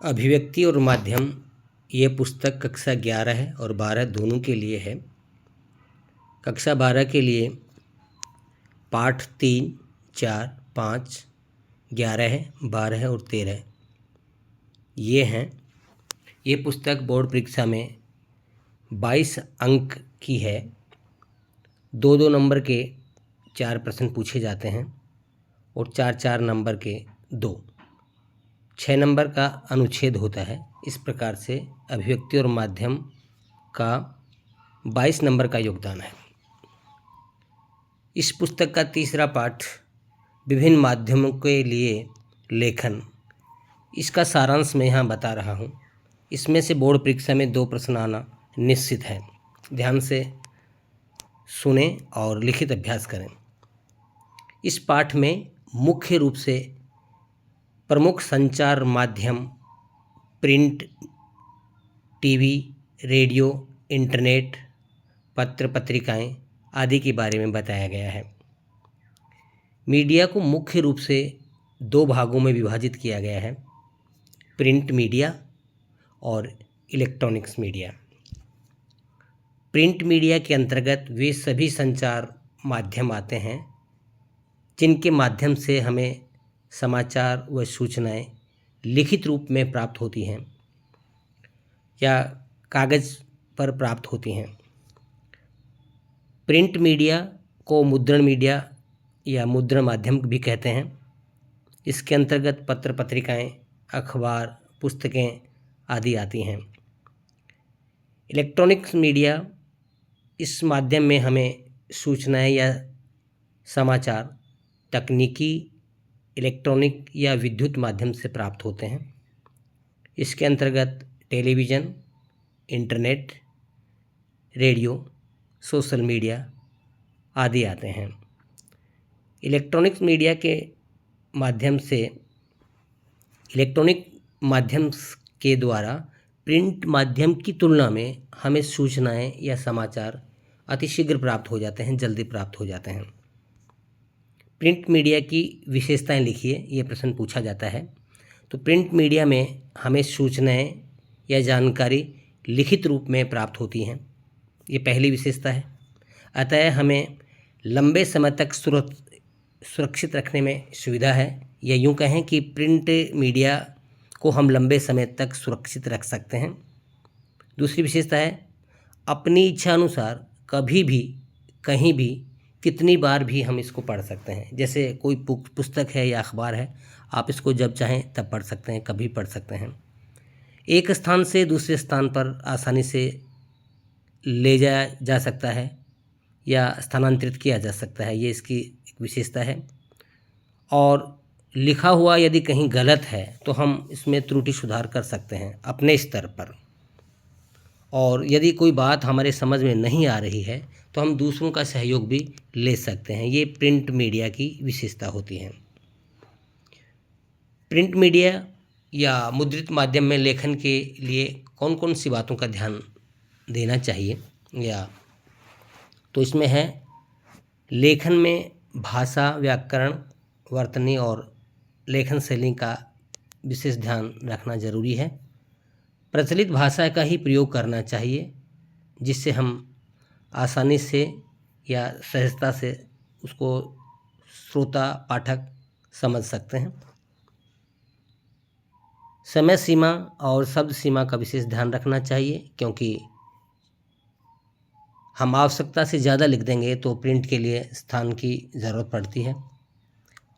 अभिव्यक्ति और माध्यम ये पुस्तक कक्षा 11 और 12 दोनों के लिए है। कक्षा 12 के लिए पाठ 3, 4, 5, 11, 12 और 13 ये हैं। ये पुस्तक बोर्ड परीक्षा में 22 अंक की है। 2-2 नंबर के 4 प्रश्न पूछे जाते हैं और 4-4 नंबर के 2। 6 नंबर का अनुच्छेद होता है। इस प्रकार से अभिव्यक्ति और माध्यम का 22 नंबर का योगदान है। इस पुस्तक का तीसरा पाठ विभिन्न माध्यमों के लिए लेखन, इसका सारांश मैं यहाँ बता रहा हूँ। इसमें से बोर्ड परीक्षा में 2 प्रश्न आना निश्चित है। ध्यान से सुने और लिखित अभ्यास करें। इस पाठ में मुख्य रूप से प्रमुख संचार माध्यम प्रिंट, टीवी, रेडियो, इंटरनेट, पत्र पत्रिकाएं आदि के बारे में बताया गया है। मीडिया को मुख्य रूप से 2 भागों में विभाजित किया गया है, प्रिंट मीडिया और इलेक्ट्रॉनिक्स मीडिया। प्रिंट मीडिया के अंतर्गत वे सभी संचार माध्यम आते हैं जिनके माध्यम से हमें समाचार व सूचनाएं लिखित रूप में प्राप्त होती हैं या कागज़ पर प्राप्त होती हैं। प्रिंट मीडिया को मुद्रण मीडिया या मुद्रण माध्यम भी कहते हैं। इसके अंतर्गत पत्र पत्रिकाएं, अखबार, पुस्तकें आदि आती हैं। इलेक्ट्रॉनिक्स मीडिया, इस माध्यम में हमें सूचनाएं या समाचार तकनीकी, इलेक्ट्रॉनिक या विद्युत माध्यम से प्राप्त होते हैं। इसके अंतर्गत television, internet, radio, social media आदि आते हैं। इलेक्ट्रॉनिक्स मीडिया के माध्यम से इलेक्ट्रॉनिक माध्यम के द्वारा प्रिंट माध्यम की तुलना में हमें सूचनाएं या समाचार अतिशीघ्र प्राप्त हो जाते हैं, जल्दी प्राप्त हो जाते हैं। प्रिंट मीडिया की विशेषताएं लिखिए, ये प्रश्न पूछा जाता है। तो प्रिंट मीडिया में हमें सूचनाएं या जानकारी लिखित रूप में प्राप्त होती हैं, ये पहली विशेषता है। अतः हमें लंबे समय तक सुरक्षित रखने में सुविधा है, या यूँ कहें कि प्रिंट मीडिया को हम लंबे समय तक सुरक्षित रख सकते हैं। दूसरी विशेषता है, अपनी इच्छा अनुसार कभी भी, कहीं भी, कितनी बार भी हम इसको पढ़ सकते हैं। जैसे कोई पुस्तक है या अखबार है, आप इसको जब चाहें तब पढ़ सकते हैं, कभी पढ़ सकते हैं। एक स्थान से दूसरे स्थान पर आसानी से ले जाया जा सकता है या स्थानांतरित किया जा सकता है, ये इसकी एक विशेषता है। और लिखा हुआ यदि कहीं गलत है तो हम इसमें त्रुटि सुधार कर सकते हैं अपने स्तर पर। और यदि कोई बात हमारे समझ में नहीं आ रही है तो हम दूसरों का सहयोग भी ले सकते हैं। ये प्रिंट मीडिया की विशेषता होती है। प्रिंट मीडिया या मुद्रित माध्यम में लेखन के लिए कौन कौन सी बातों का ध्यान देना चाहिए, या तो इसमें है, लेखन में भाषा, व्याकरण, वर्तनी और लेखन शैली का विशेष ध्यान रखना जरूरी है। प्रचलित भाषा का ही प्रयोग करना चाहिए जिससे हम आसानी से या सहजता से उसको श्रोता, पाठक समझ सकते हैं। समय सीमा और शब्द सीमा का विशेष ध्यान रखना चाहिए, क्योंकि हम आवश्यकता से ज़्यादा लिख देंगे तो प्रिंट के लिए स्थान की ज़रूरत पड़ती है।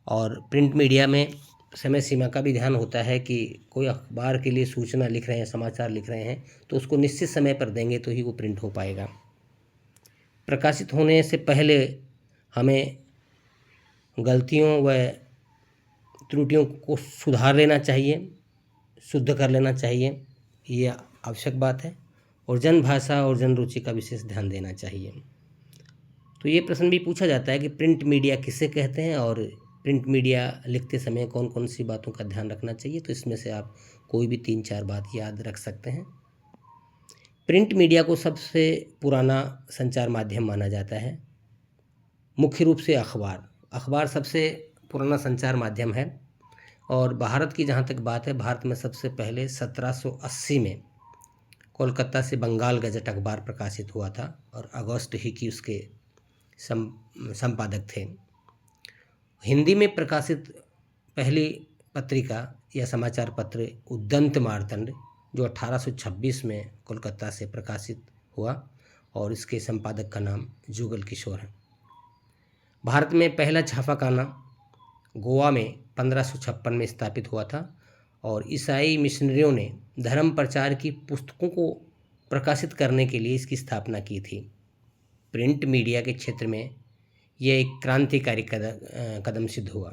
और प्रिंट मीडिया में समय सीमा का भी ध्यान होता है कि कोई अखबार के लिए सूचना लिख रहे हैं, समाचार लिख रहे हैं, तो उसको निश्चित समय पर देंगे तो ही वो प्रिंट हो पाएगा। प्रकाशित होने से पहले हमें गलतियों व त्रुटियों को सुधार लेना चाहिए, शुद्ध कर लेना चाहिए, ये आवश्यक बात है। और जन भाषा और जन रुचि का विशेष ध्यान देना चाहिए। तो ये प्रश्न भी पूछा जाता है कि प्रिंट मीडिया किसे कहते हैं और प्रिंट मीडिया लिखते समय कौन कौन सी बातों का ध्यान रखना चाहिए। तो इसमें से आप कोई भी 3-4 बात याद रख सकते हैं। प्रिंट मीडिया को सबसे पुराना संचार माध्यम माना जाता है। मुख्य रूप से अखबार सबसे पुराना संचार माध्यम है और भारत की जहाँ तक बात है, भारत में सबसे पहले 1780 में कोलकाता से बंगाल गजट अखबार प्रकाशित हुआ था और अगस्त ही की उसके संपादक थे। हिंदी में प्रकाशित पहली पत्रिका या समाचार पत्र उद्दंत मार्तंड, जो 1826 में कोलकाता से प्रकाशित हुआ और इसके संपादक का नाम जुगल किशोर है। भारत में पहला छापाखाना गोवा में 1556 में स्थापित हुआ था और ईसाई मिशनरियों ने धर्म प्रचार की पुस्तकों को प्रकाशित करने के लिए इसकी स्थापना की थी। प्रिंट मीडिया के क्षेत्र में यह एक क्रांतिकारी कदम सिद्ध हुआ।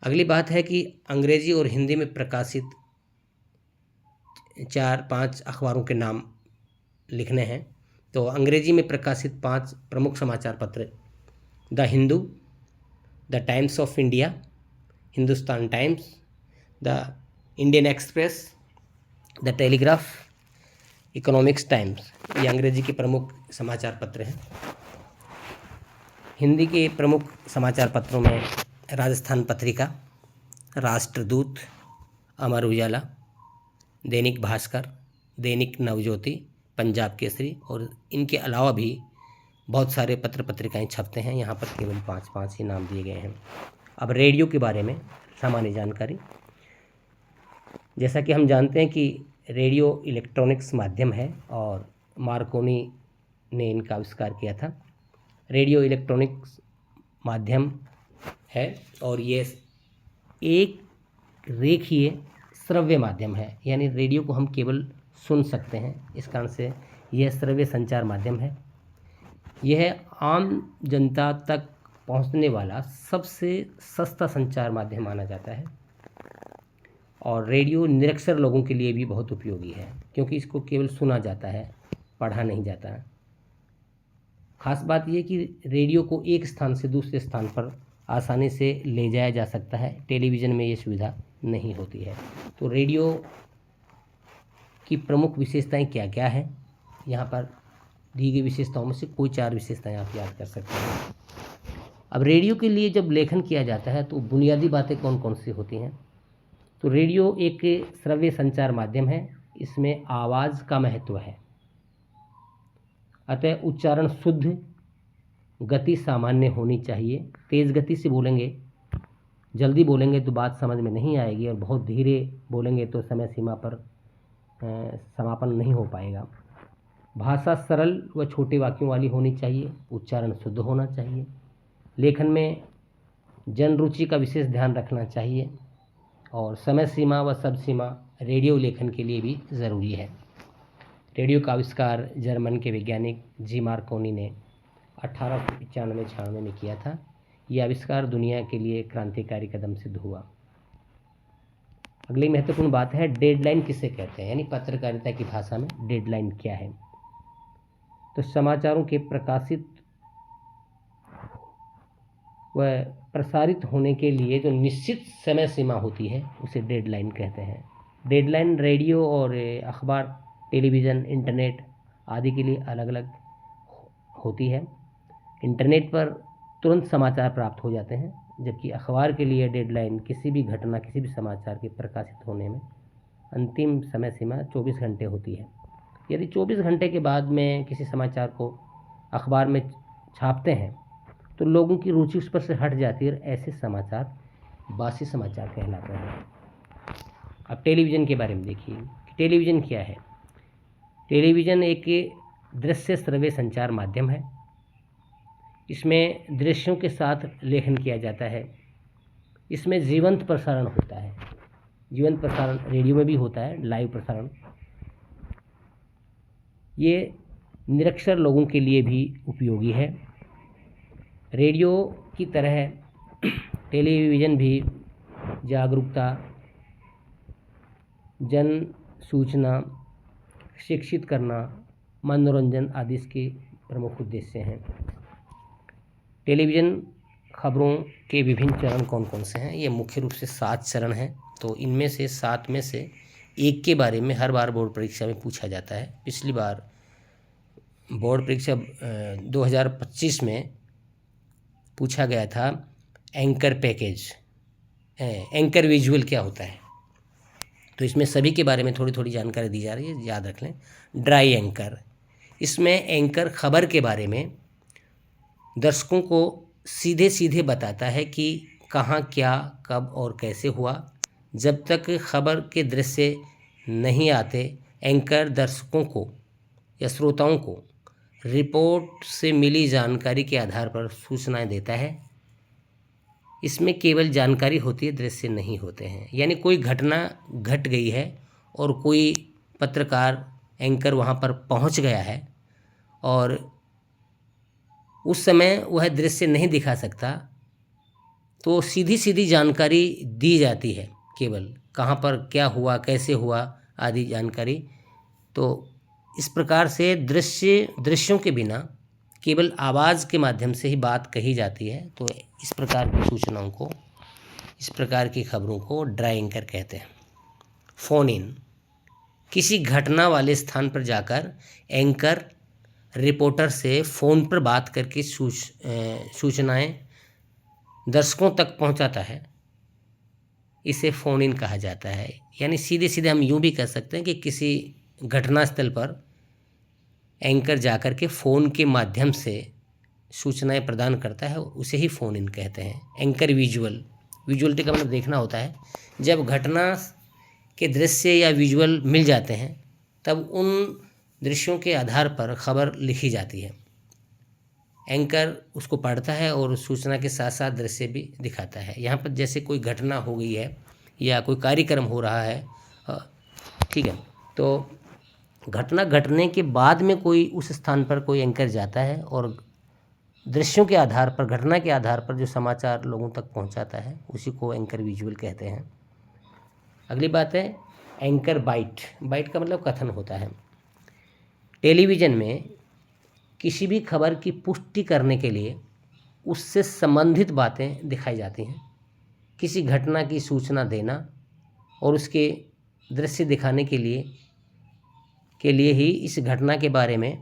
अगली बात है कि अंग्रेजी और हिंदी में प्रकाशित 4-5 अखबारों के नाम लिखने हैं। तो अंग्रेजी में प्रकाशित 5 प्रमुख समाचार पत्र: the Hindu, the times of India, Hindustan times, the Indian express, the telegraph, economics times. ये अंग्रेजी के प्रमुख समाचार पत्र हैं। हिंदी के प्रमुख समाचार पत्रों में राजस्थान पत्रिका, राष्ट्रदूत, अमर उजाला, दैनिक भास्कर, दैनिक नवज्योति, पंजाब केसरी और इनके अलावा भी बहुत सारे पत्र पत्रिकाएं छपते हैं। यहाँ पर केवल 5-5 ही नाम दिए गए हैं। अब रेडियो के बारे में सामान्य जानकारी। जैसा कि हम जानते हैं कि रेडियो इलेक्ट्रॉनिक्स माध्यम है और मार्कोनी ने इनका आविष्कार किया था। रेडियो इलेक्ट्रॉनिक्स माध्यम है और ये एक रेखीय श्रव्य माध्यम है, यानी रेडियो को हम केवल सुन सकते हैं। इस कारण से यह श्रव्य संचार माध्यम है। यह आम जनता तक पहुंचने वाला सबसे सस्ता संचार माध्यम माना जाता है और रेडियो निरक्षर लोगों के लिए भी बहुत उपयोगी है, क्योंकि इसको केवल सुना जाता है, पढ़ा नहीं जाता है। खास बात यह कि रेडियो को एक स्थान से दूसरे स्थान पर आसानी से ले जाया जा सकता है। टेलीविज़न में ये सुविधा नहीं होती है। तो रेडियो की प्रमुख विशेषताएं क्या क्या हैं, यहाँ पर दी गई विशेषताओं में से कोई 4 विशेषताएं आप याद कर सकते हैं। अब रेडियो के लिए जब लेखन किया जाता है तो बुनियादी बातें कौन कौन सी होती हैं? तो रेडियो एक श्रव्य संचार माध्यम है, इसमें आवाज़ का महत्व है, अतः उच्चारण शुद्ध, गति सामान्य होनी चाहिए। तेज़ गति से बोलेंगे, जल्दी बोलेंगे तो बात समझ में नहीं आएगी और बहुत धीरे बोलेंगे तो समय सीमा पर समापन नहीं हो पाएगा। भाषा सरल व छोटे वाक्यों वाली होनी चाहिए, उच्चारण शुद्ध होना चाहिए। लेखन में जन रुचि का विशेष ध्यान रखना चाहिए और समय सीमा व सब सीमा रेडियो लेखन के लिए भी ज़रूरी है। रेडियो का आविष्कार जर्मन के वैज्ञानिक जी मार्कोनी ने 1895-96 में किया था। यह आविष्कार दुनिया के लिए क्रांतिकारी कदम सिद्ध हुआ। अगली महत्वपूर्ण बात है डेडलाइन किसे कहते हैं, यानी पत्रकारिता की भाषा में डेडलाइन क्या है। तो समाचारों के प्रकाशित व प्रसारित होने के लिए जो निश्चित समय सीमा होती है उसे डेडलाइन कहते हैं। डेडलाइन रेडियो और अखबार, टेलीविज़न, इंटरनेट आदि के लिए अलग अलग होती है। इंटरनेट पर तुरंत समाचार प्राप्त हो जाते हैं, जबकि अखबार के लिए डेडलाइन किसी भी घटना, किसी भी समाचार के प्रकाशित होने में अंतिम समय सीमा 24 घंटे होती है। यदि 24 घंटे के बाद में किसी समाचार को अखबार में छापते हैं तो लोगों की रुचि उस पर से हट जाती है और ऐसे समाचार बासी समाचार कहलाते हैं। अब टेलीविज़न के बारे में देखिए कि टेलीविज़न क्या है। टेलीविज़न एक दृश्य श्रव्य संचार माध्यम है। इसमें दृश्यों के साथ लेखन किया जाता है। इसमें जीवंत प्रसारण होता है। जीवंत प्रसारण रेडियो में भी होता है, लाइव प्रसारण। ये निरक्षर लोगों के लिए भी उपयोगी है। रेडियो की तरह टेलीविज़न भी जागरूकता, जन सूचना, शिक्षित करना, मनोरंजन आदि इसके प्रमुख उद्देश्य हैं। टेलीविज़न खबरों के विभिन्न चरण कौन कौन से हैं? ये मुख्य रूप से 7 चरण हैं। तो इनमें से 7 में से एक के बारे में हर बार बोर्ड परीक्षा में पूछा जाता है। पिछली बार बोर्ड परीक्षा 2025 में पूछा गया था एंकर पैकेज, एंकर विजुअल क्या होता है, तो इसमें सभी के बारे में थोड़ी थोड़ी जानकारी दी जा रही है, याद रख लें। ड्राई एंकर, इसमें एंकर खबर के बारे में दर्शकों को सीधे सीधे बताता है कि कहाँ क्या कब और कैसे हुआ। जब तक खबर के दृश्य नहीं आते, एंकर दर्शकों को या श्रोताओं को रिपोर्ट से मिली जानकारी के आधार पर सूचनाएं देता है। इसमें केवल जानकारी होती है, दृश्य नहीं होते हैं। यानी कोई घटना घट गई है और कोई पत्रकार एंकर वहाँ पर पहुँच गया है और उस समय वह दृश्य नहीं दिखा सकता, तो सीधी सीधी जानकारी दी जाती है, केवल कहाँ पर क्या हुआ कैसे हुआ आदि जानकारी। तो इस प्रकार से दृश्यों के बिना केवल आवाज़ के माध्यम से ही बात कही जाती है। तो इस प्रकार की सूचनाओं को, इस प्रकार की खबरों को ड्राई एंकर कहते हैं। फ़ोन इन, किसी घटना वाले स्थान पर जाकर एंकर रिपोर्टर से फ़ोन पर बात करके सूचनाएं दर्शकों तक पहुंचाता है। इसे फ़ोन इन कहा जाता है। यानी सीधे सीधे हम यूँ भी कह सकते हैं कि किसी घटनास्थल पर एंकर जाकर के फ़ोन के माध्यम से सूचनाएं प्रदान करता है, उसे ही फ़ोन इन कहते हैं। एंकर विजुअलिटी का मतलब देखना होता है। जब घटना के दृश्य या विजुअल मिल जाते हैं, तब उन दृश्यों के आधार पर खबर लिखी जाती है। एंकर उसको पढ़ता है और सूचना के साथ साथ दृश्य भी दिखाता है। यहाँ पर जैसे कोई घटना हो गई है या कोई कार्यक्रम हो रहा है, ठीक है, तो घटना घटने के बाद में कोई उस स्थान पर कोई एंकर जाता है और दृश्यों के आधार पर, घटना के आधार पर जो समाचार लोगों तक पहुंचाता है, उसी को एंकर विजुअल कहते हैं। अगली बात है एंकर बाइट। बाइट का मतलब कथन होता है। टेलीविज़न में किसी भी खबर की पुष्टि करने के लिए उससे संबंधित बातें दिखाई जाती हैं। किसी घटना की सूचना देना और उसके दृश्य दिखाने के लिए ही इस घटना के बारे में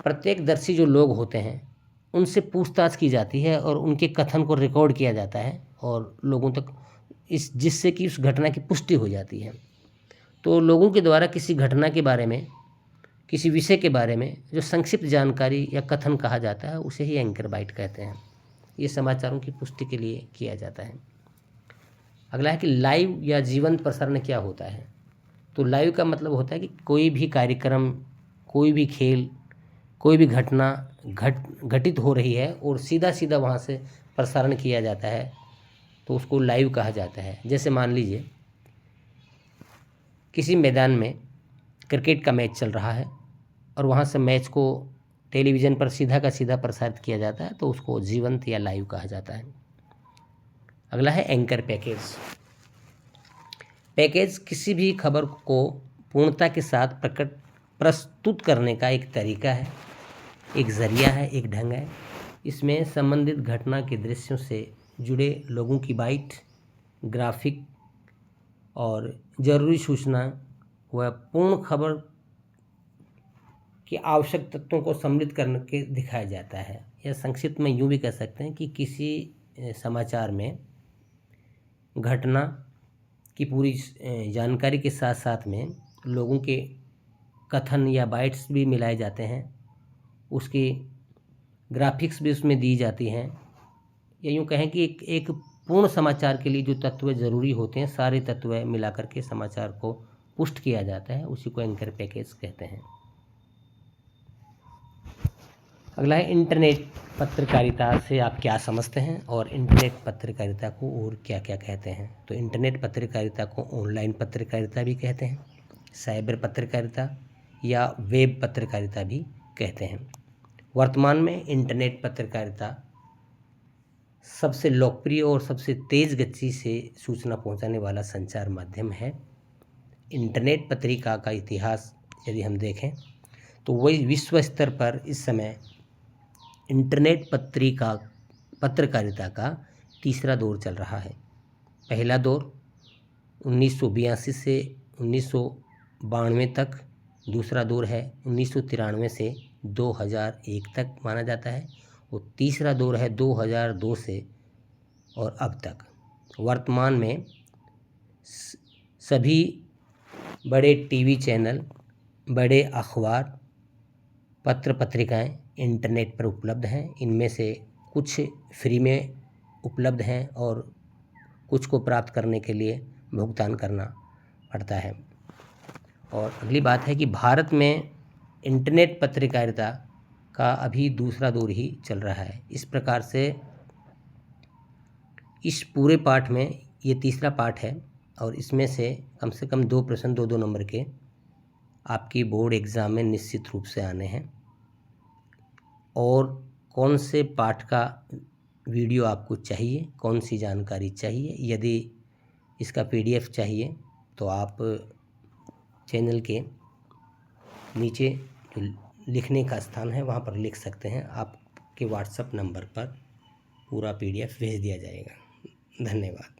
प्रत्यक्षदर्शी जो लोग होते हैं उनसे पूछताछ की जाती है और उनके कथन को रिकॉर्ड किया जाता है और लोगों तक जिससे कि उस घटना की पुष्टि हो जाती है। तो लोगों के द्वारा किसी घटना के बारे में, किसी विषय के बारे में जो संक्षिप्त जानकारी या कथन कहा जाता है, उसे ही एंकर बाइट कहते हैं। ये समाचारों की पुष्टि के लिए किया जाता है। अगला है कि लाइव या जीवंत प्रसारण क्या होता है। तो लाइव का मतलब होता है कि कोई भी कार्यक्रम, कोई भी खेल, कोई भी घटना घटित हो रही है और सीधा सीधा वहाँ से प्रसारण किया जाता है, तो उसको लाइव कहा जाता है। जैसे मान लीजिए किसी मैदान में क्रिकेट का मैच चल रहा है और वहाँ से मैच को टेलीविज़न पर सीधा का सीधा प्रसारित किया जाता है, तो उसको जीवंत या लाइव कहा जाता है। अगला है एंकर पैकेज। पैकेज किसी भी खबर को पूर्णता के साथ प्रस्तुत करने का एक तरीका है, एक ज़रिया है, एक ढंग है। इसमें संबंधित घटना के दृश्यों से जुड़े लोगों की बाइट, ग्राफिक और ज़रूरी सूचना व पूर्ण खबर के आवश्यक तत्वों को सम्मिलित करके दिखाया जाता है। या संक्षिप्त में यूँ भी कह सकते हैं कि किसी समाचार में घटना की पूरी जानकारी के साथ साथ में लोगों के कथन या बाइट्स भी मिलाए जाते हैं, उसकी ग्राफिक्स भी उसमें दी जाती हैं। या यूँ कहें कि एक पूर्ण समाचार के लिए जो तत्व ज़रूरी होते हैं, सारे तत्व मिलाकर के समाचार को पुष्ट किया जाता है, उसी को एंकर पैकेज कहते हैं। अगला है इंटरनेट पत्रकारिता से आप क्या समझते हैं और इंटरनेट पत्रकारिता को और क्या क्या कहते हैं। तो इंटरनेट पत्रकारिता को ऑनलाइन पत्रकारिता भी कहते हैं, साइबर पत्रकारिता या वेब पत्रकारिता भी कहते हैं। वर्तमान में इंटरनेट पत्रकारिता सबसे लोकप्रिय और सबसे तेज़ गति से सूचना पहुंचाने वाला संचार माध्यम है। इंटरनेट पत्रिका का इतिहास यदि हम देखें तो वही विश्व स्तर पर इस समय इंटरनेट पत्रकारिता का तीसरा दौर चल रहा है। पहला दौर 1982 से 1992 तक, दूसरा दौर है 1993 से 2001 तक माना जाता है, और तीसरा दौर है 2002 से और अब तक। वर्तमान में सभी बड़े टीवी चैनल, बड़े अखबार, पत्र पत्रिकाएं इंटरनेट पर उपलब्ध हैं। इनमें से कुछ फ्री में उपलब्ध हैं और कुछ को प्राप्त करने के लिए भुगतान करना पड़ता है। और अगली बात है कि भारत में इंटरनेट पत्रकारिता का अभी दूसरा दौर ही चल रहा है। इस प्रकार से इस पूरे पाठ में ये तीसरा पाठ है और इसमें से कम 2 प्रश्न 2-2 नंबर के आपकी बोर्ड एग्ज़ाम में निश्चित रूप से आने हैं। और कौन से पाठ का वीडियो आपको चाहिए, कौन सी जानकारी चाहिए, यदि इसका PDF चाहिए तो आप चैनल के नीचे जो लिखने का स्थान है वहाँ पर लिख सकते हैं। आपके WhatsApp नंबर पर पूरा PDF भेज दिया जाएगा। धन्यवाद।